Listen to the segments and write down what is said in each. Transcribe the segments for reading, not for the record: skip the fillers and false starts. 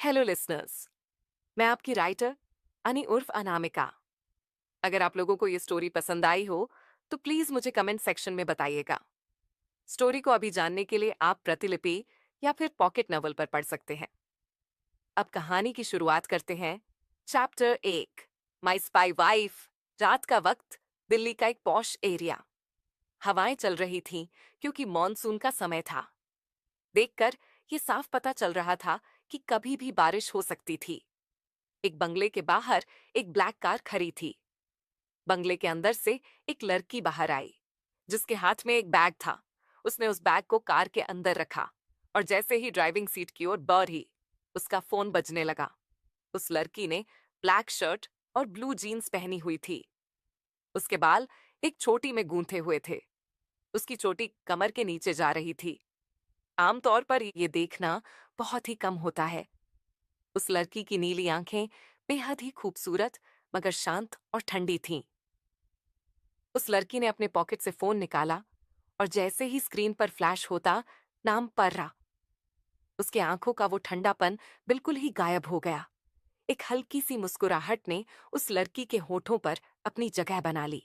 Hello listeners. मैं आपकी writer अनी उर्फ अनामिका। अगर आप लोगों को ये स्टोरी पसंद आई हो तो प्लीज मुझे कमेंट सेक्शन में बताइएगा। स्टोरी को अभी जानने के लिए आप प्रतिलिपि या फिर पॉकेट नॉवल पर पढ़ सकते हैं। अब कहानी की शुरुआत करते हैं। चैप्टर 1, माई स्पाई वाइफ। रात का वक्त, दिल्ली का एक पॉश एरिया। हवाएं चल रही थीं क्योंकि मॉनसून का समय था। देखकर ये साफ पता चल रहा था कि कभी भी बारिश हो सकती थी। एक बंगले के बाहर एक ब्लैक कार खड़ी थी। बंगले के अंदर से एक लड़की बाहर आई, जिसके हाथ में एक बैग था। उसने उस बैग को कार के अंदर रखा और जैसे ही ड्राइविंग सीट की ओर बढ़ी, उसका फोन बजने लगा। उस लड़की ने ब्लैक शर्ट और ब्लू जीन्स पहनी हुई थी। उसके बाल एक चोटी में गूंथे हुए थे। उसकी चोटी कमर के नीचे जा रही थी। आमतौर पर ये देखना बहुत ही कम होता है। उस लड़की की नीली आंखें बेहद ही खूबसूरत मगर शांत और ठंडी थीं। उस लड़की ने अपने पॉकेट से फोन निकाला और जैसे ही स्क्रीन पर फ्लैश होता, नाम पर्रा। उसके आंखों का वो ठंडापन बिल्कुल ही गायब हो गया। एक हल्की सी मुस्कुराहट ने उस लड़की के होठों पर अपनी जगह बना ली।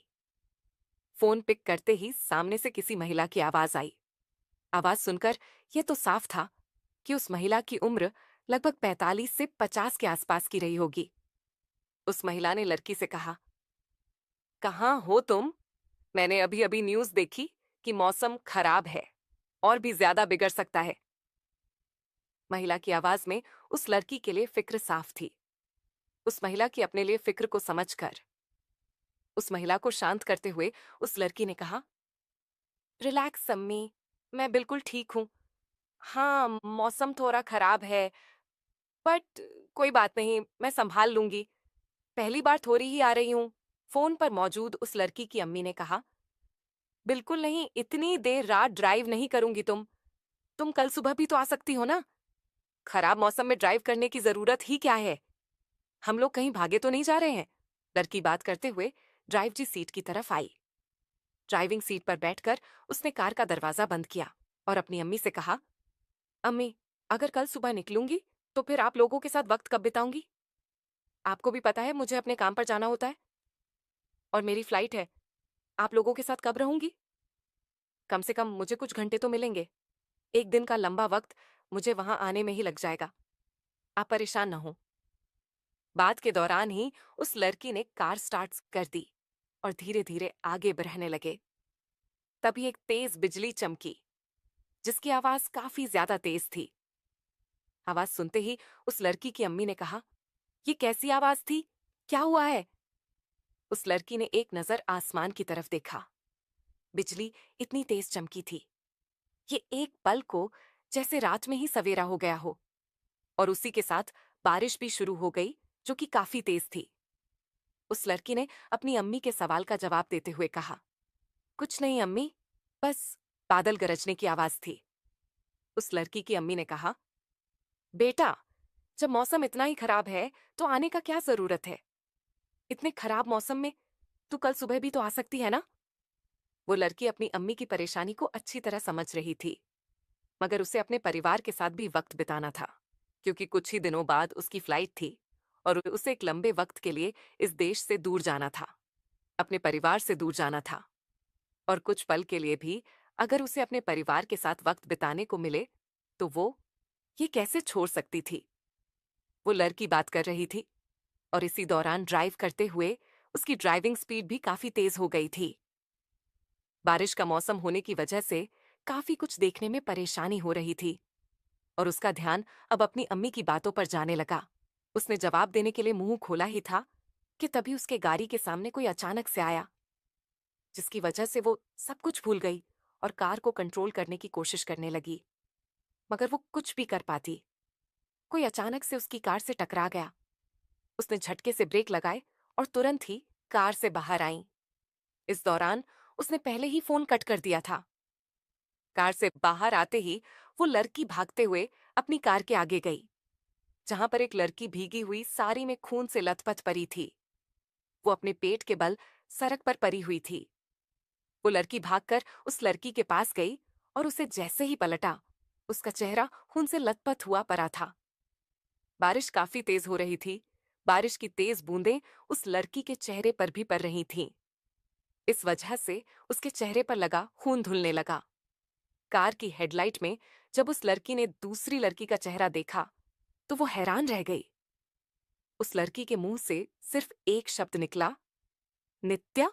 फोन पिक करते ही सामने से किसी महिला की आवाज आई। आवाज सुनकर यह तो साफ था कि उस महिला की उम्र लगभग 45 से 50 के आसपास की रही होगी। उस महिला ने लड़की से कहा, कहाँ हो तुम? मैंने अभी अभी न्यूज देखी कि मौसम खराब है और भी ज्यादा बिगड़ सकता है। महिला की आवाज में उस लड़की के लिए फिक्र साफ थी। उस महिला की अपने लिए फिक्र को समझकर उस महिला को शांत करते हुए उस लड़की ने कहा, रिलैक्स सम्मी, मैं बिल्कुल ठीक हूँ। हाँ, मौसम थोड़ा खराब है, बट कोई बात नहीं, मैं संभाल लूंगी। पहली बार थोड़ी ही आ रही हूँ। फोन पर मौजूद उस लड़की की अम्मी ने कहा, बिल्कुल नहीं, इतनी देर रात ड्राइव नहीं करूंगी। तुम कल सुबह भी तो आ सकती हो ना। खराब मौसम में ड्राइव करने की जरूरत ही क्या है? हम लोग कहीं भागे तो नहीं जा रहे हैं? लड़की बात करते हुए ड्राइव जी सीट की तरफ आई। ड्राइविंग सीट पर बैठकर उसने कार का दरवाजा बंद किया और अपनी अम्मी से कहा, अम्मी, अगर कल सुबह निकलूंगी तो फिर आप लोगों के साथ वक्त कब बिताऊंगी? आपको भी पता है मुझे अपने काम पर जाना होता है और मेरी फ्लाइट है। आप लोगों के साथ कब रहूंगी? कम से कम मुझे कुछ घंटे तो मिलेंगे। एक दिन का लंबा वक्त मुझे वहां आने में ही लग जाएगा। आप परेशान न हो। बात के दौरान ही उस लड़की ने कार स्टार्ट कर दी और धीरे धीरे आगे बढ़ने लगे। तभी एक तेज बिजली चमकी, जिसकी आवाज काफी ज्यादा तेज थी। आवाज सुनते ही उस लड़की की अम्मी ने कहा, ये कैसी आवाज थी? क्या हुआ है? उस लड़की ने एक नजर आसमान की तरफ देखा। बिजली इतनी तेज चमकी थी, ये एक पल को जैसे रात में ही सवेरा हो गया हो। और उसी के साथ बारिश भी शुरू हो गई, जो कि काफी तेज थी। उस लड़की ने अपनी अम्मी के सवाल का जवाब देते हुए कहा, कुछ नहीं अम्मी, बस बादल गरजने की आवाज थी। उस लड़की की अम्मी ने कहा, बेटा, जब मौसम इतना ही खराब है तो आने का क्या जरूरत है? इतने खराब मौसम में तू कल सुबह भी तो आ सकती है ना। वो लड़की अपनी अम्मी की परेशानी को अच्छी तरह समझ रही थी, मगर उसे अपने परिवार के साथ भी वक्त बिताना था, क्योंकि कुछ ही दिनों बाद उसकी फ्लाइट थी और उसे एक लंबे वक्त के लिए इस देश से दूर जाना था, अपने परिवार से दूर जाना था। और कुछ पल के लिए भी अगर उसे अपने परिवार के साथ वक्त बिताने को मिले तो वो ये कैसे छोड़ सकती थी? वो लड़की बात कर रही थी और इसी दौरान ड्राइव करते हुए उसकी ड्राइविंग स्पीड भी काफी तेज हो गई थी। बारिश का मौसम होने की वजह से काफी कुछ देखने में परेशानी हो रही थी और उसका ध्यान अब अपनी अम्मी की बातों पर जाने लगा। उसने जवाब देने के लिए मुंह खोला ही था कि तभी उसके गाड़ी के सामने कोई अचानक से आया, जिसकी वजह से वो सब कुछ भूल गई और कार को कंट्रोल करने की कोशिश करने लगी, मगर वो कुछ भी कर पाती। कोई अचानक से उसकी कार से टकरा गया। उसने झटके से ब्रेक लगाए और तुरंत ही कार से बाहर आई। इस दौरान उसने पहले ही फोन कट कर दिया था। कार से बाहर आते ही वो लड़की भागते हुए अपनी कार के आगे गई, जहां पर एक लड़की भीगी हुई साड़ी में खून से लथपथ पड़ी थी। वो अपने पेट के बल सड़क पर पड़ी हुई थी। वो लड़की भागकर उस लड़की के पास गई और उसे जैसे ही पलटा, उसका चेहरा खून से लथपथ हुआ पड़ा था। बारिश काफी तेज हो रही थी। बारिश की तेज बूंदें उस लड़की के चेहरे पर भी पड़ रही थीं। इस वजह से उसके चेहरे पर लगा खून धुलने लगा। कार की हेडलाइट में जब उस लड़की ने दूसरी लड़की का चेहरा देखा तो वो हैरान रह गई। उस लड़की के मुंह से सिर्फ एक शब्द निकला, नित्या।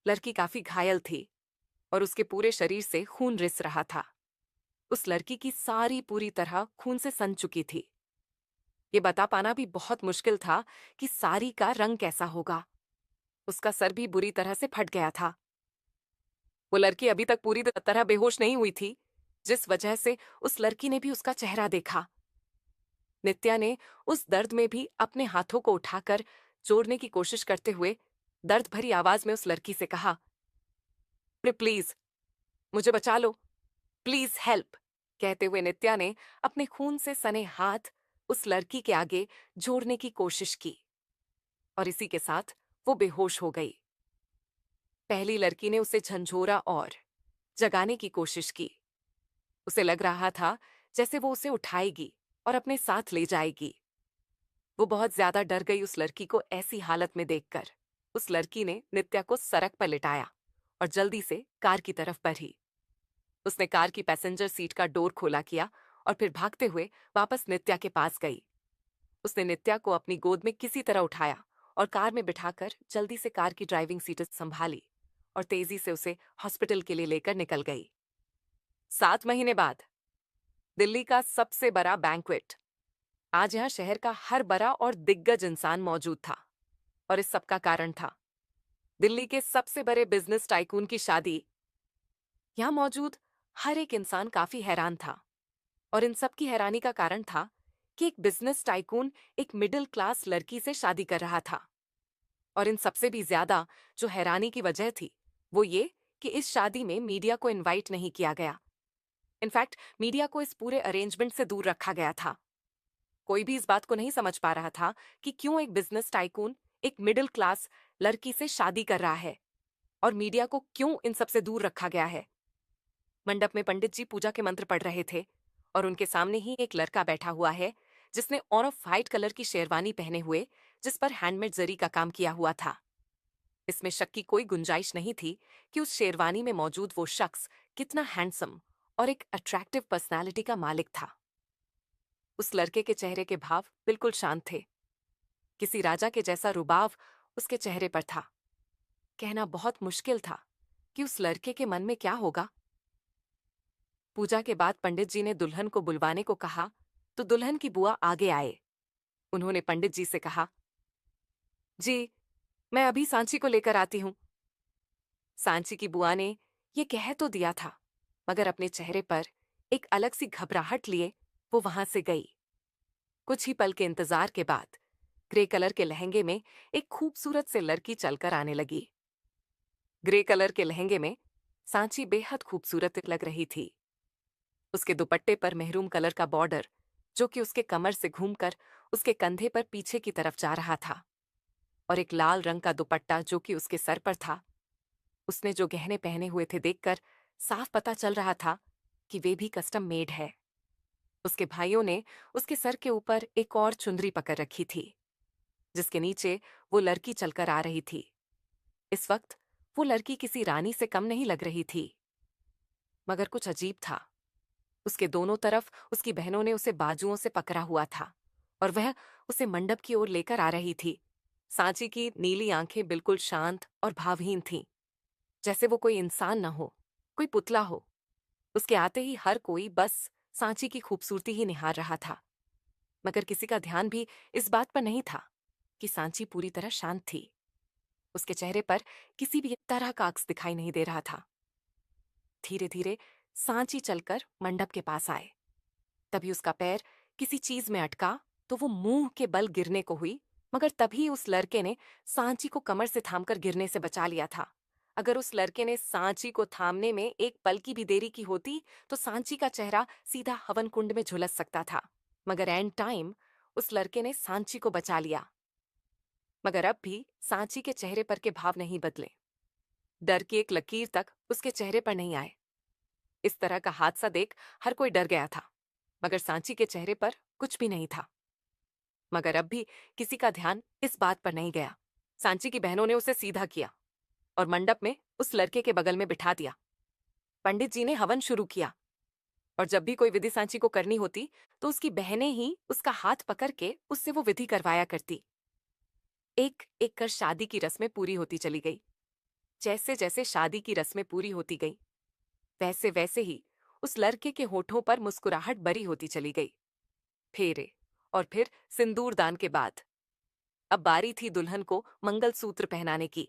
लड़की काफी घायल थी और उसके पूरे शरीर से खून रिस रहा था। उस लड़की की सारी पूरी तरह खून से सन चुकी थी। ये बता पाना भी बहुत मुश्किल था कि सारी का रंग कैसा होगा। उसका सर भी बुरी तरह से फट गया था। वो लड़की अभी तक पूरी तरह बेहोश नहीं हुई थी, जिस वजह से उस लड़की ने भी उसका चेहरा देखा। नित्या ने उस दर्द में भी अपने हाथों को उठाकर जोड़ने की कोशिश करते हुए दर्द भरी आवाज में उस लड़की से कहा, प्लीज मुझे बचा लो, प्लीज हेल्प। कहते हुए नित्या ने अपने खून से सने हाथ उस लड़की के आगे जोड़ने की कोशिश की और इसी के साथ वो बेहोश हो गई। पहली लड़की ने उसे झंझोरा और जगाने की कोशिश की। उसे लग रहा था जैसे वो उसे उठाएगी और अपने साथ ले जाएगी। वो बहुत ज्यादा डर गई उस लड़की को ऐसी हालत में देखकर। उस लड़की ने नित्या को सड़क पर लिटाया और जल्दी से कार की तरफ बढ़ी। उसने कार की पैसेंजर सीट का डोर खोला किया और फिर भागते हुए वापस नित्या के पास गई। उसने नित्या को अपनी गोद में किसी तरह उठाया और कार में बिठाकर जल्दी से कार की ड्राइविंग सीट संभाली और तेजी से उसे हॉस्पिटल के लिए लेकर निकल गई। 7 महीने बाद दिल्ली का सबसे बड़ा बैंक्वेट। आज यहाँ शहर का हर बड़ा और दिग्गज इंसान मौजूद था और इस सब का कारण था दिल्ली के सबसे बड़े बिजनेस टाइकून की शादी। यहाँ मौजूद हर एक इंसान काफी हैरान था और इन सब की हैरानी का कारण था कि एक बिजनेस टाइकून एक मिडिल क्लास लड़की से शादी कर रहा था। और इन सबसे भी ज्यादा जो हैरानी की वजह थी वो ये कि इस शादी में मीडिया को इनवाइट नहीं किया गया। इनफैक्ट मीडिया को इस पूरे अरेंजमेंट से दूर रखा गया था। कोई भी इस बात को नहीं समझ पा रहा था कि क्यों एक बिजनेस टाइकून एक मिडिल क्लास लड़की से शादी कर रहा है और मीडिया को क्यों इन सबसे दूर रखा गया है। मंडप में पंडित जी पूजा के मंत्र पढ़ रहे थे और उनके सामने ही एक लड़का बैठा हुआ है जिसने ऑन ऑफ व्हाइट कलर की शेरवानी पहने हुए जिस पर हैंडमेड जरी का काम किया हुआ था। इसमें शक की कोई गुंजाइश नहीं थी कि उस शेरवानी में मौजूद वो शख्स कितना हैंडसम और एक अट्रैक्टिव पर्सनालिटी का मालिक था। उस लड़के के चेहरे के भाव बिल्कुल शांत थे। किसी राजा के जैसा रुबाब उसके चेहरे पर था। कहना बहुत मुश्किल था कि उस लड़के के मन में क्या होगा। पूजा के बाद पंडित जी ने दुल्हन को बुलवाने को कहा तो दुल्हन की बुआ आगे आए। उन्होंने पंडित जी से कहा, जी मैं अभी सांची को लेकर आती हूं। सांची की बुआ ने ये कह तो दिया था मगर अपने चेहरे पर एक अलग सी घबराहट लिए वो वहां से गई। कुछ ही पल के इंतजार के बाद ग्रे कलर के लहंगे में एक खूबसूरत से लड़की चलकर आने लगी। ग्रे कलर के लहंगे में सांची बेहद खूबसूरत लग रही थी। उसके दुपट्टे पर मेहरून कलर का बॉर्डर जो कि उसके कमर से घूमकर उसके कंधे पर पीछे की तरफ जा रहा था और एक लाल रंग का दुपट्टा जो कि उसके सर पर था। उसने जो गहने पहने हुए थे देखकर साफ पता चल रहा था कि वे भी कस्टम मेड है। उसके भाइयों ने उसके सर के ऊपर एक और चुंदरी पकड़ रखी थी जिसके नीचे वो लड़की चलकर आ रही थी। इस वक्त वो लड़की किसी रानी से कम नहीं लग रही थी। मगर कुछ अजीब था, उसके दोनों तरफ उसकी बहनों ने उसे बाजुओं से पकड़ा हुआ था और वह उसे मंडप की ओर लेकर आ रही थी। सांची की नीली आंखें बिल्कुल शांत और भावहीन थीं, जैसे वो कोई इंसान न हो, कोई पुतला हो। उसके आते ही हर कोई बस सांची की खूबसूरती ही निहार रहा था, मगर किसी का ध्यान भी इस बात पर नहीं था कि सांची पूरी तरह शांत थी। उसके चेहरे पर किसी भी तरह का अक्स दिखाई नहीं दे रहा था। धीरे धीरे सांची चलकर मंडप के पास आए। तभी उसका पैर किसी चीज में अटका तो वो मुंह के बल गिरने को हुई, मगर तभी उस लड़के ने सांची को कमर से थामकर गिरने से बचा लिया था। अगर उस लड़के ने सांची को थामने में एक पल की भी देरी की होती तो सांची का चेहरा सीधा हवन कुंड में झुलस सकता था, मगर एंड टाइम उस लड़के ने सांची को बचा लिया। मगर अब भी सांची के चेहरे पर के भाव नहीं बदले। डर की एक लकीर तक उसके चेहरे पर नहीं आए। इस तरह का हादसा देख हर कोई डर गया था, मगर सांची के चेहरे पर कुछ भी नहीं था। मगर अब भी किसी का ध्यान इस बात पर नहीं गया। सांची की बहनों ने उसे सीधा किया और मंडप में उस लड़के के बगल में बिठा दिया। पंडित जी ने हवन शुरू किया और जब भी कोई विधि सांची को करनी होती तो उसकी बहनें ही उसका हाथ पकड़ के उससे वो विधि करवाया करती। एक एक कर शादी की रस्में पूरी होती चली गई। जैसे जैसे शादी की रस्में पूरी होती गई वैसे वैसे ही उस लड़के के होठों पर मुस्कुराहट बरी होती चली गई। फेरे और फिर सिंदूरदान के बाद अब बारी थी दुल्हन को मंगलसूत्र पहनाने की।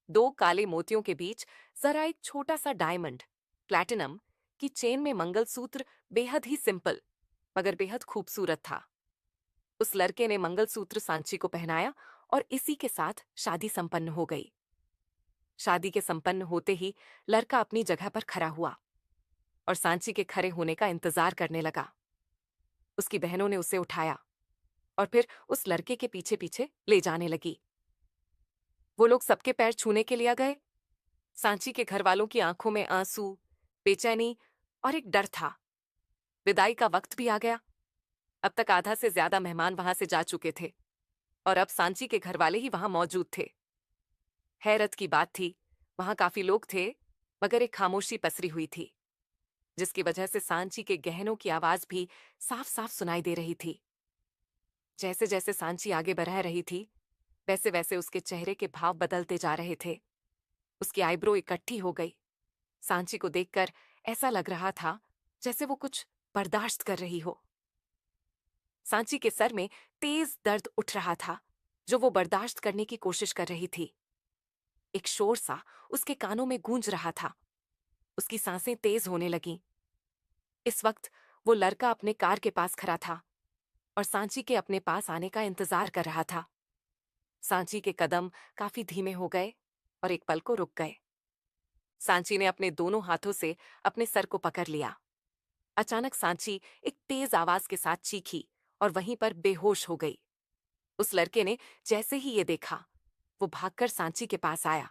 दो काले मोतियों के बीच जरा एक छोटा सा डायमंड प्लैटिनम की चेन में मंगलसूत्र बेहद ही सिंपल मगर बेहद खूबसूरत था। उस लड़के ने मंगलसूत्र सांची को पहनाया और इसी के साथ शादी संपन्न हो गई। शादी के संपन्न होते ही लड़का अपनी जगह पर खड़ा हुआ और सांची के खड़े होने का इंतजार करने लगा। उसकी बहनों ने उसे उठाया और फिर उस लड़के के पीछे पीछे ले जाने लगी। वो लोग सबके पैर छूने के लिए आ गए। सांची के घर वालों की आंखों में आंसू, बेचैनी और एक डर था। विदाई का वक्त भी आ गया। अब तक आधा से ज्यादा मेहमान वहां से जा चुके थे और अब सांची के घर वाले ही वहां मौजूद थे। हैरत की बात थी, वहां काफी लोग थे मगर एक खामोशी पसरी हुई थी जिसकी वजह से सांची के गहनों की आवाज भी साफ साफ सुनाई दे रही थी। जैसे जैसे सांची आगे बढ़ रही थी वैसे वैसे उसके चेहरे के भाव बदलते जा रहे थे। उसकी आईब्रो इकट्ठी हो गई। सांची को देखकर ऐसा लग रहा था जैसे वो कुछ बर्दाश्त कर रही हो। सांची के सर में तेज दर्द उठ रहा था जो वो बर्दाश्त करने की कोशिश कर रही थी। एक शोर सा उसके कानों में गूंज रहा था। उसकी सांसें तेज होने लगीं। इस वक्त वो लड़का अपने कार के पास खड़ा था और सांची के अपने पास आने का इंतजार कर रहा था। सांची के कदम काफी धीमे हो गए और एक पल को रुक गए। सांची ने अपने दोनों हाथों से अपने सर को पकड़ लिया। अचानक सांची एक तेज आवाज के साथ चीखी और वहीं पर बेहोश हो गई। उस लड़के ने जैसे ही ये देखा वो भागकर सांची के पास आया।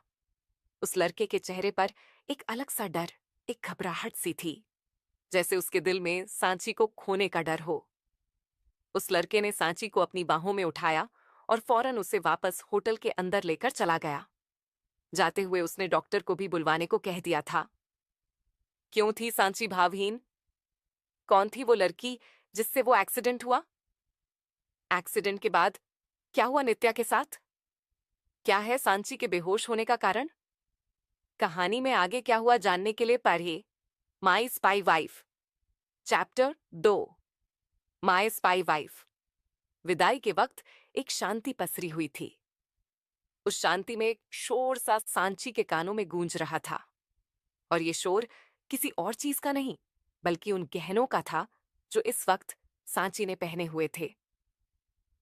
उस लड़के के चेहरे पर एक अलग सा डर, एक घबराहट सी थी, जैसे उसके दिल में सांची को खोने का डर हो। उस लड़के ने सांची को अपनी बाहों में उठाया और फौरन उसे वापस होटल के अंदर लेकर चला गया। जाते हुए उसने डॉक्टर को भी बुलवाने को कह दिया था। क्यों थी सांची भावहीन? कौन थी वो लड़की जिससे वो एक्सीडेंट हुआ? एक्सीडेंट के बाद क्या हुआ नित्या के साथ? क्या है सांची के बेहोश होने का कारण? कहानी में आगे क्या हुआ जानने के लिए पढ़िए माई स्पाई वाइफ चैप्टर 2 माई स्पाई वाइफ। विदाई के वक्त एक शांति पसरी हुई थी। उस शांति में एक शोर सा सांची के कानों में गूंज रहा था और ये शोर किसी और चीज का नहीं बल्कि उन गहनों का था जो इस वक्त सांची ने पहने हुए थे।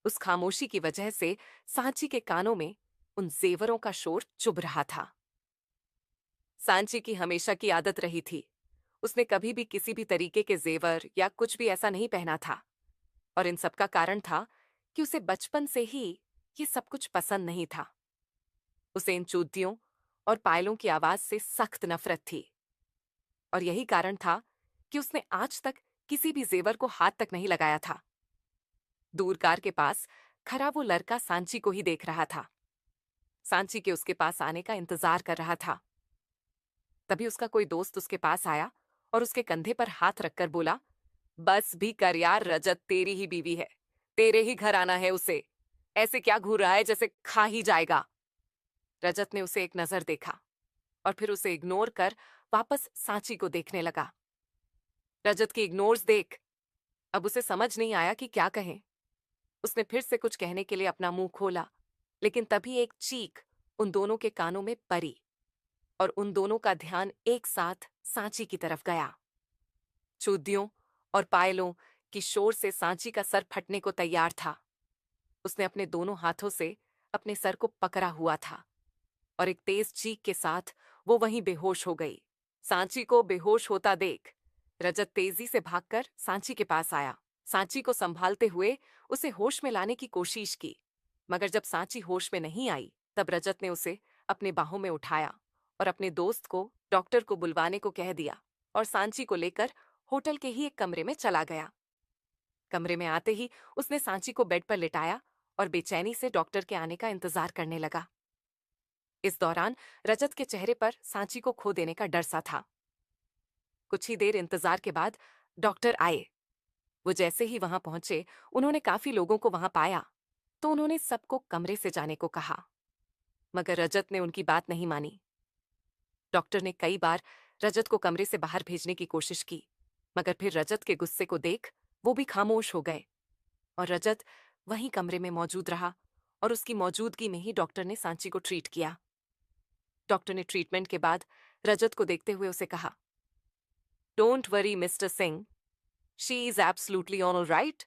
उस खामोशी की वजह से सांची के कानों में उन जेवरों का शोर चुभ रहा था। सांची की हमेशा की आदत रही थी, उसने कभी भी किसी भी तरीके के जेवर या कुछ भी ऐसा नहीं पहना था और इन सब का कारण था कि उसे बचपन से ही ये सब कुछ पसंद नहीं था। उसे इन चूतियों और पायलों की आवाज से सख्त नफरत थी और यही कारण था कि उसने आज तक किसी भी जेवर को हाथ तक नहीं लगाया था। दूर कार के पास खड़ा वो लड़का सांची को ही देख रहा था। सांची के उसके पास आने का इंतजार कर रहा था। तभी उसका कोई दोस्त उसके पास आया और उसके कंधे पर हाथ रखकर बोला, बस भी कर यार, रजत तेरी ही बीवी है, तेरे ही घर आना है उसे। ऐसे क्या घूर रहा है जैसे खा ही जाएगा। रजत ने उसे एक नजर देखा और फिर उसे इग्नोर कर वापस सांची को देखने लगा। रजत की इग्नोर्स देख अब उसे समझ नहीं आया कि क्या कहें। उसने फिर से कुछ कहने के लिए अपना मुंह खोला लेकिन तभी एक चीख उन दोनों के कानों में पड़ी और उन दोनों का ध्यान एक साथ सांची की तरफ गया। चूदियों और पायलों की शोर से सांची का सर फटने को तैयार था। उसने अपने दोनों हाथों से अपने सर को पकड़ा हुआ था और एक तेज चीख के साथ वो वहीं बेहोश हो गई। सांची को बेहोश होता देख रजत तेजी से भागकर सांची के पास आया। सांची को संभालते हुए उसे होश में लाने की कोशिश की मगर जब सांची होश में नहीं आई तब रजत ने उसे अपने बाहों में उठाया और अपने दोस्त को डॉक्टर को बुलवाने को कह दिया और सांची को लेकर होटल के ही एक कमरे में चला गया। कमरे में आते ही उसने सांची को बेड पर लिटाया और बेचैनी से डॉक्टर के आने का इंतजार करने लगा। इस दौरान रजत के चेहरे पर सांची को खो देने का डर सा था। कुछ ही देर इंतजार के बाद डॉक्टर आए। वो जैसे ही वहां पहुंचे, उन्होंने काफी लोगों को वहां पाया, तो उन्होंने सबको कमरे से जाने को कहा, मगर रजत ने उनकी बात नहीं मानी। डॉक्टर ने कई बार रजत को कमरे से बाहर भेजने की कोशिश की, मगर फिर रजत के गुस्से को देख वो भी खामोश हो गए और रजत वहीं कमरे में मौजूद रहा और उसकी मौजूदगी में ही डॉक्टर ने सांची को ट्रीट किया। डॉक्टर ने ट्रीटमेंट के बाद रजत को देखते हुए उसे कहा, don't worry mister Singh, she is absolutely all right.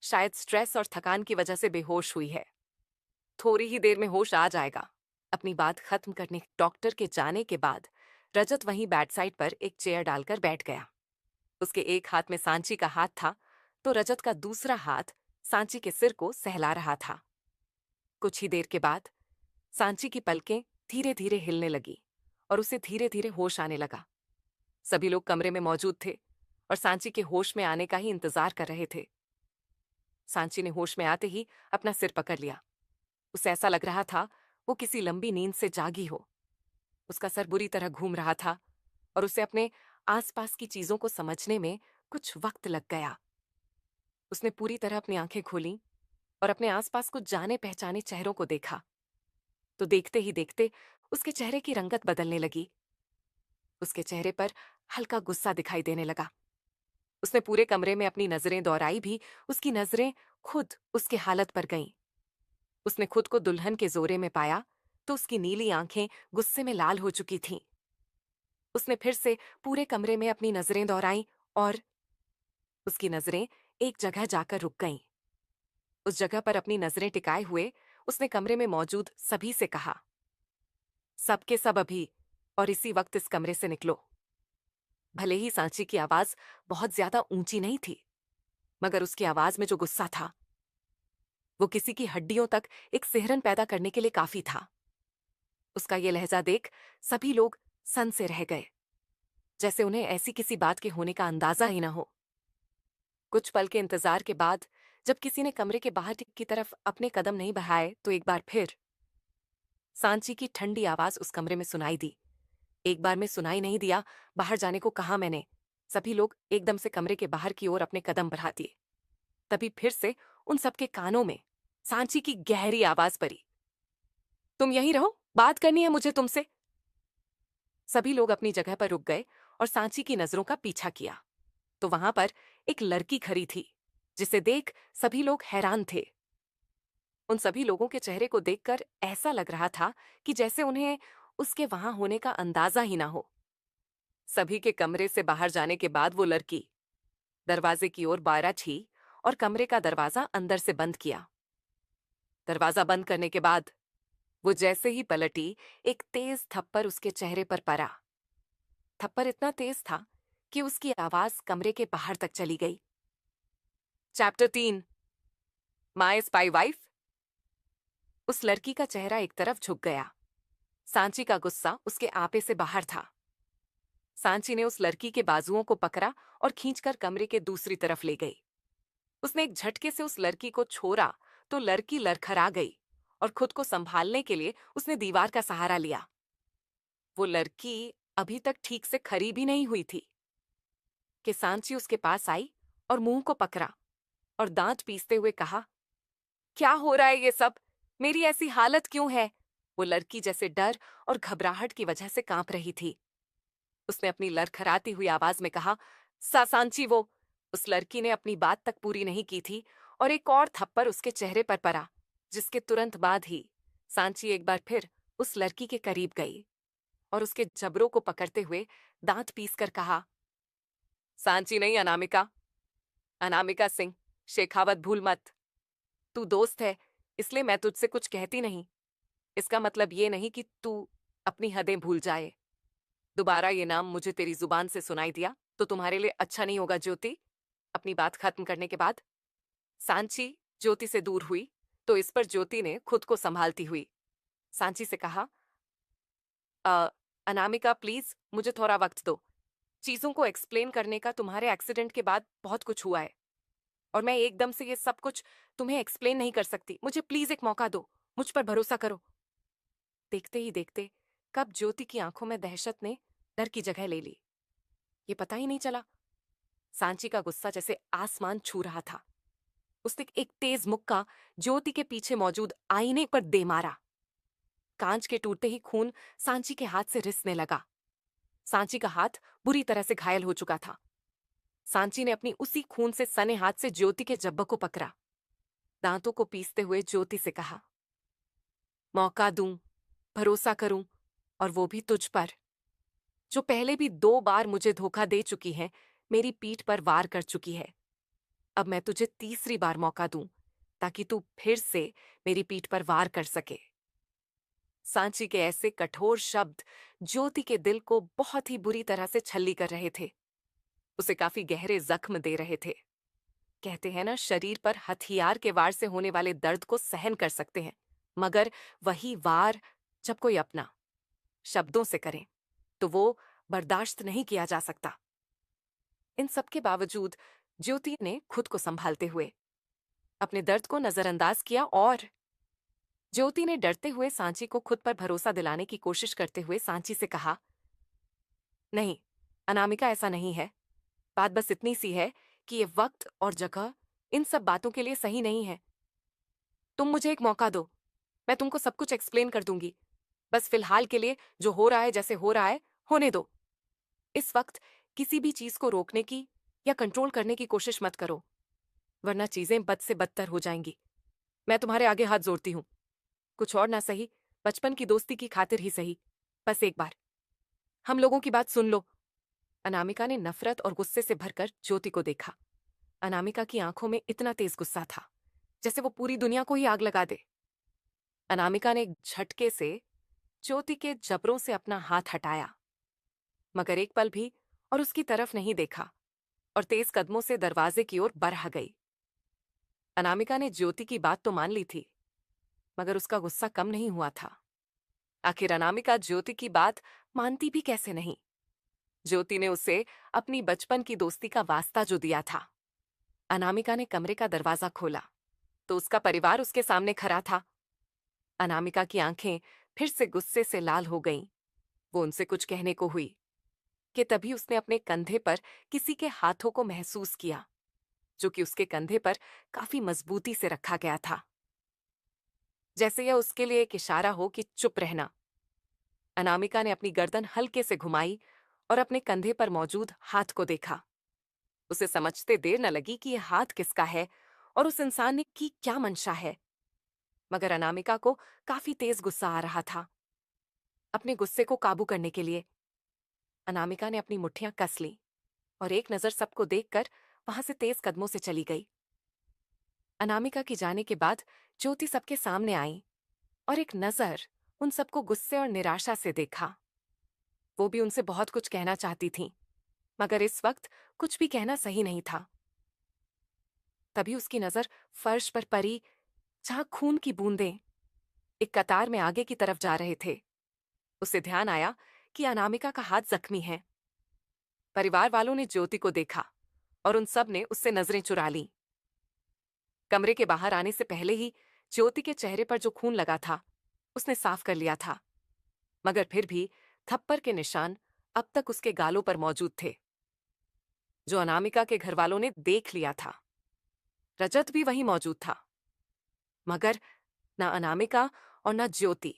शायद स्ट्रेस और थकान की वजह से बेहोश हुई है, थोड़ी ही देर में होश आ जाएगा। अपनी बात खत्म करने डॉक्टर के जाने के बाद रजत वहीं बेड साइड पर एक चेयर डालकर बैठ गया। उसके एक हाथ में सांची का हाथ था, तो रजत का दूसरा हाथ सांची के सिर को सहला रहा था। कुछ ही देर के बाद सांची की पलकें धीरे धीरे हिलने लगी और उसे धीरे धीरे होश आने लगा। सभी लोग कमरे में मौजूद थे और सांची के होश में आने का ही इंतजार कर रहे थे। सांची ने होश में आते ही अपना सिर पकड़ लिया। उसे ऐसा लग रहा था वो किसी लंबी नींद से जागी हो। उसका सर बुरी तरह घूम रहा था और उसे अपने आसपास की चीजों को समझने में कुछ वक्त लग गया। उसने पूरी तरह अपनी आंखें खोलीं और अपने आसपास कुछ जाने पहचाने चेहरों को देखा, तो देखते ही देखते उसके चेहरे की रंगत बदलने लगी। उसके चेहरे पर हल्का गुस्सा दिखाई देने लगा। उसने पूरे कमरे में अपनी नजरें दौड़ाई भी उसकी नजरें खुद उसके हालत पर गईं। उसने खुद को दुल्हन के जोरे में पाया तो उसकी नीली आंखें गुस्से में लाल हो चुकी थीं। उसने फिर से पूरे कमरे में अपनी नजरें दौड़ाईं और उसकी नजरें एक जगह जाकर रुक गईं। उस जगह पर अपनी नजरें टिकाए हुए उसने कमरे में मौजूद सभी से कहा, सबके सब अभी और इसी वक्त इस कमरे से निकलो। भले ही सांची की आवाज बहुत ज्यादा ऊंची नहीं थी, मगर उसकी आवाज में जो गुस्सा था वो किसी की हड्डियों तक एक सिहरन पैदा करने के लिए काफी था। उसका ये लहजा देख सभी लोग सन से रह गए, जैसे उन्हें ऐसी किसी बात के होने का अंदाजा ही ना हो। कुछ पल के इंतजार के बाद जब किसी ने कमरे के बाहर की तरफ अपने कदम नहीं बढ़ाए, तो एक बार फिर सांची की ठंडी आवाज उस कमरे में सुनाई दी। एक बार में सुनाई नहीं दिया, बाहर जाने को कहा मैंने। सभी लोग एकदम से कमरे के बाहर की ओर अपने कदम बढ़ा दिए। तभी फिर से उन सबके कानों में सांची की गहरी आवाज पड़ी, तुम यहीं रहो, बात करनी है मुझे तुमसे। सभी लोग अपनी जगह पर रुक गए और सांची की नजरों का पीछा किया, तो वहां पर एक लड़की खड़ी थी, जिसे देख सभी लोग हैरान थे। उन सभी लोगों के चेहरे को देखकर ऐसा लग रहा था कि जैसे उन्हें उसके वहां होने का अंदाजा ही ना हो। सभी के कमरे से बाहर जाने के बाद वो लड़की दरवाजे की ओर बाराछी और कमरे का दरवाजा अंदर से बंद किया। दरवाजा बंद करने के बाद वो जैसे ही पलटी, एक तेज थप्पड़ उसके चेहरे पर पड़ा। थप्पड़ इतना तेज था कि उसकी आवाज कमरे के बाहर तक चली गई। Chapter 3, my spy wife. उस लड़की का चेहरा एक तरफ झुक गया। सांची का गुस्सा उसके आपे से बाहर था। सांची ने उस लड़की के बाजुओं को पकड़ा और खींचकर कमरे के दूसरी तरफ ले गई। उसने एक झटके से उस लड़की को छोड़ा तो लड़की लड़खड़ा गई और खुद को संभालने के लिए उसने दीवार का सहारा लिया। वो लड़की अभी तक ठीक से खड़ी भी नहीं हुई थी कि सांची उसके पास आई और मुंह को पकड़ा और दांत पीसते हुए कहा, क्या हो रहा है ये सब? मेरी ऐसी हालत क्यों है? वो लड़की जैसे डर और घबराहट की वजह से कांप रही थी। उसने अपनी लड़खड़ाती हुई आवाज में कहा, सांची वो। उस लड़की ने अपनी बात तक पूरी नहीं की थी और एक और थप्पड़ उसके चेहरे पर पड़ा, जिसके तुरंत बाद ही सांची एक बार फिर उस लड़की के करीब गई और उसके जबड़ों को पकड़ते हुए दांत पीसकर कहा, सांची नहीं अनामिका, अनामिका सिंह, शेखावत भूल मत। तू दोस्त है इसलिए मैं तुझसे कुछ कहती नहीं। इसका मतलब ये नहीं कि तू अपनी हदें भूल जाए। दोबारा ये नाम मुझे तेरी जुबान से सुनाई दिया तो तुम्हारे लिए अच्छा नहीं होगा ज्योति। अपनी बात खत्म करने के बाद सांची ज्योति से दूर हुई, तो इस पर ज्योति ने खुद को संभालती हुई सांची से कहा, अनामिका प्लीज मुझे थोड़ा वक्त दो। चीजों को एक्सप्लेन करने का तुम्हारे एक्सीडेंट के बाद बहुत कुछ हुआ है। और मैं एकदम से ये सब कुछ तुम्हें एक्सप्लेन नहीं कर सकती। मुझे प्लीज एक मौका दो, मुझ पर भरोसा करो। देखते ही देखते कब ज्योति की आंखों में दहशत ने डर की जगह ले ली, ये पता ही नहीं चला। सांची का गुस्सा जैसे आसमान छू रहा था। उसने एक तेज मुक्का ज्योति के पीछे मौजूद आईने पर दे मारा। कांच के टूटते ही खून सांची के हाथ से रिसने लगा। सांची का हाथ बुरी तरह से घायल हो चुका था। सांची ने अपनी उसी खून से सने हाथ से ज्योति के जब्बों को पकड़ा। दांतों को पीसते हुए ज्योति से कहा, मौका दूं, भरोसा करूं, और वो भी तुझ पर, जो पहले भी 2 बार मुझे धोखा दे चुकी है, मेरी पीठ पर वार कर चुकी है। अब मैं तुझे तीसरी बार मौका दूं, ताकि तू फिर से मेरी पीठ पर वार कर सके। सांची के ऐसे कठोर शब्द ज्योति के दिल को बहुत ही बुरी तरह से छल्ली कर रहे थे। उसे काफी गहरे जख्म दे रहे थे। कहते हैं ना, शरीर पर हथियार के वार से होने वाले दर्द को सहन कर सकते हैं, मगर वही वार जब कोई अपना शब्दों से करे तो वो बर्दाश्त नहीं किया जा सकता। इन सब के बावजूद ज्योति ने खुद को संभालते हुए अपने दर्द को नजरअंदाज किया, और ज्योति ने डरते हुए सांची को खुद पर भरोसा दिलाने की कोशिश करते हुए सांची से कहा, नहीं अनामिका, ऐसा नहीं है। बात बस इतनी सी है कि ये वक्त और जगह इन सब बातों के लिए सही नहीं है। तुम मुझे एक मौका दो, मैं तुमको सब कुछ एक्सप्लेन कर दूंगी। बस फिलहाल के लिए जो हो रहा है, जैसे हो रहा है, होने दो। इस वक्त किसी भी चीज को रोकने की या कंट्रोल करने की कोशिश मत करो, वरना चीजें बद से बदतर हो जाएंगी। मैं तुम्हारे आगे हाथ जोड़ती हूँ। कुछ और ना सही, बचपन की दोस्ती की खातिर ही सही, बस एक बार हम लोगों की बात सुन लो। अनामिका ने नफरत और गुस्से से भरकर ज्योति को देखा। अनामिका की आंखों में इतना तेज गुस्सा था जैसे वो पूरी दुनिया को ही आग लगा दे। अनामिका ने एक झटके से ज्योति के जबड़ों से अपना हाथ हटाया, मगर एक पल भी और उसकी तरफ नहीं देखा, और तेज कदमों से दरवाजे की ओर बढ़ गई। अनामिका ने ज्योति की बात तो मान ली थी, मगर उसका गुस्सा कम नहीं हुआ था। आखिर अनामिका ज्योति की बात मानती भी कैसे नहीं। ज्योति ने उसे अपनी बचपन की दोस्ती का वास्ता जो दिया था। अनामिका ने कमरे का दरवाजा खोला तो उसका परिवार उसके सामने खड़ा था। अनामिका की आंखें फिर से गुस्से से लाल हो गईं। वो उनसे कुछ कहने को हुई कि तभी उसने अपने कंधे पर किसी के हाथों को महसूस किया, जो कि उसके कंधे पर काफी मजबूती से रखा गया था, जैसे यह उसके लिए एक इशारा हो कि चुप रहना। अनामिका ने अपनी गर्दन हल्के से घुमाई और अपने कंधे पर मौजूद हाथ को देखा। उसे समझते देर न लगी कि यह हाथ किसका है और उस इंसान ने की क्या मंशा है, मगर अनामिका को काफी तेज गुस्सा आ रहा था। अपने गुस्से को काबू करने के लिए अनामिका ने अपनी मुट्ठियां कस ली और एक नजर सबको देखकर वहां से तेज कदमों से चली गई। अनामिका की जाने के बाद ज्योति सबके सामने आई और एक नजर उन सबको गुस्से और निराशा से देखा। वो भी उनसे बहुत कुछ कहना चाहती थी, मगर इस वक्त कुछ भी कहना सही नहीं था। तभी उसकी नजर फर्श पर पड़ी, जहां खून की बूंदें एक कतार में आगे की तरफ जा रहे थे। उसे ध्यान आया कि अनामिका का हाथ जख्मी है। परिवार वालों ने ज्योति को देखा और उन सब ने उससे नजरें चुरा लीं। कमरे के बाहर आने से पहले ही ज्योति के चेहरे पर जो खून लगा था उसने साफ कर लिया था, मगर फिर भी थप्पड़ के निशान अब तक उसके गालों पर मौजूद थे, जो अनामिका के घरवालों ने देख लिया था। रजत भी वहीं मौजूद था, मगर न अनामिका और न ज्योति,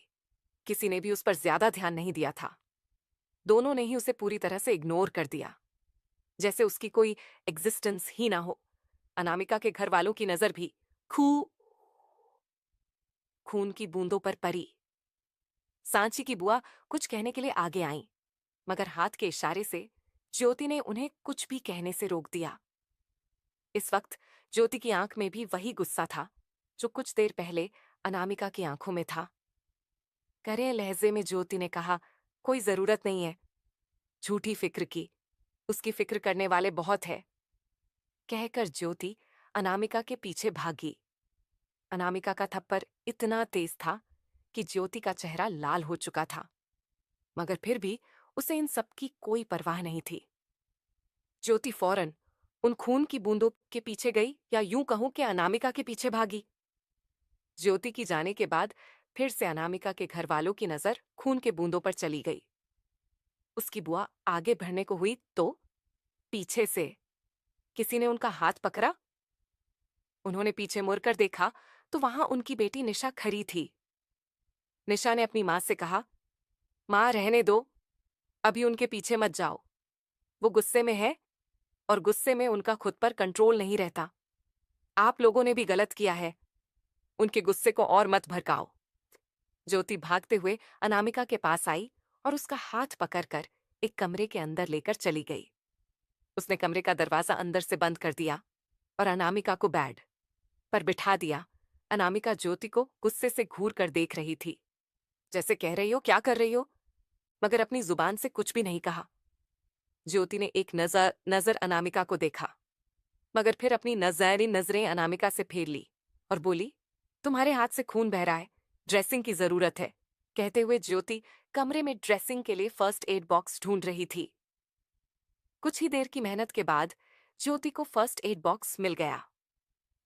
किसी ने भी उस पर ज्यादा ध्यान नहीं दिया था। दोनों ने ही उसे पूरी तरह से इग्नोर कर दिया, जैसे उसकी कोई एग्जिस्टेंस ही ना हो। अनामिका के घर वालों की नजर भी खून की बूंदों पर पड़ी। सांची की बुआ कुछ कहने के लिए आगे आईं, मगर हाथ के इशारे से ज्योति ने उन्हें कुछ भी कहने से रोक दिया। इस वक्त ज्योति की आंख में भी वही गुस्सा था जो कुछ देर पहले अनामिका की आंखों में था। करे लहजे में ज्योति ने कहा, कोई जरूरत नहीं है झूठी फिक्र की, उसकी फिक्र करने वाले बहुत है। कहकर ज्योति अनामिका के पीछे भागी। अनामिका का थप्पड़ इतना तेज था कि ज्योति का चेहरा लाल हो चुका था, मगर फिर भी उसे इन सब की कोई परवाह नहीं थी। ज्योति फौरन उन खून की बूंदों के पीछे गई या यूं कहूं कि अनामिका के पीछे भागी। ज्योति की जाने के बाद फिर से अनामिका के घर वालों की नजर खून के बूंदों पर चली गई। उसकी बुआ आगे बढ़ने को हुई तो पीछे से किसी ने उनका हाथ पकड़ा। उन्होंने पीछे मुड़कर देखा तो वहां उनकी बेटी निशा खड़ी थी। निशा ने अपनी मां से कहा, मां रहने दो, अभी उनके पीछे मत जाओ। वो गुस्से में है और गुस्से में उनका खुद पर कंट्रोल नहीं रहता। आप लोगों ने भी गलत किया है, उनके गुस्से को और मत भड़काओ। ज्योति भागते हुए अनामिका के पास आई और उसका हाथ पकड़कर एक कमरे के अंदर लेकर चली गई। उसने कमरे का दरवाजा अंदर से बंद कर दिया और अनामिका को बेड पर बिठा दिया। अनामिका ज्योति को गुस्से से घूर कर देख रही थी, जैसे कह रही हो क्या कर रही हो, मगर अपनी जुबान से कुछ भी नहीं कहा। ज्योति ने एक नजर अनामिका को देखा, मगर फिर अपनी नजरें अनामिका से फेर ली और बोली, तुम्हारे हाथ से खून बह रहा है, ड्रेसिंग की जरूरत है। कहते हुए ज्योति कमरे में ड्रेसिंग के लिए फर्स्ट एड बॉक्स ढूंढ रही थी। कुछ ही देर की मेहनत के बाद ज्योति को फर्स्ट एड बॉक्स मिल गया।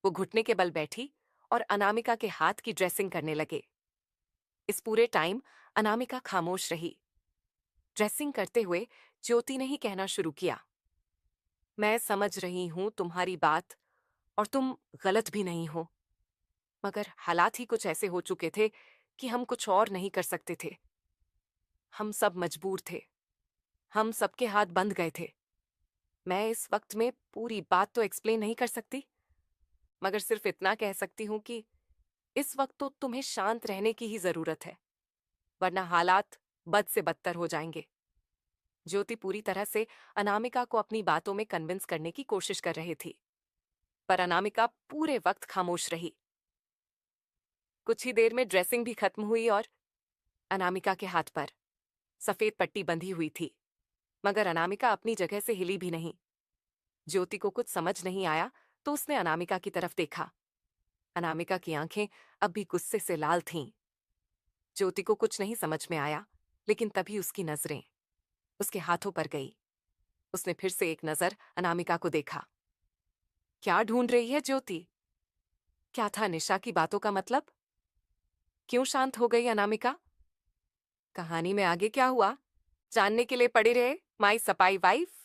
वो घुटने के बल बैठी और अनामिका के हाथ की ड्रेसिंग करने लगे। इस पूरे टाइम अनामिका खामोश रही। ड्रेसिंग करते हुए ज्योति ने ही कहना शुरू किया, मैं समझ रही हूं तुम्हारी बात और तुम गलत भी नहीं हो, मगर हालात ही कुछ ऐसे हो चुके थे कि हम कुछ और नहीं कर सकते थे। हम सब मजबूर थे, हम सबके हाथ बंध गए थे। मैं इस वक्त में पूरी बात तो एक्सप्लेन नहीं कर सकती, मगर सिर्फ इतना कह सकती हूं कि इस वक्त तो तुम्हें शांत रहने की ही जरूरत है, वरना हालात बद से बदतर हो जाएंगे। ज्योति पूरी तरह से अनामिका को अपनी बातों में कन्विंस करने की कोशिश कर रही थी, पर अनामिका पूरे वक्त खामोश रही। कुछ ही देर में ड्रेसिंग भी खत्म हुई और अनामिका के हाथ पर सफेद पट्टी बंधी हुई थी, मगर अनामिका अपनी जगह से हिली भी नहीं। ज्योति को कुछ समझ नहीं आया तो उसने अनामिका की तरफ देखा। अनामिका की आंखें अब भी गुस्से से लाल थीं। ज्योति को कुछ नहीं समझ में आया, लेकिन तभी उसकी नजरें उसके हाथों पर गई। उसने फिर से एक नजर अनामिका को देखा। क्या ढूंढ रही है ज्योति? क्या था निशा की बातों का मतलब? क्यों शांत हो गई अनामिका? कहानी में आगे क्या हुआ जानने के लिए पड़े रहे माई सपाई वाइफ।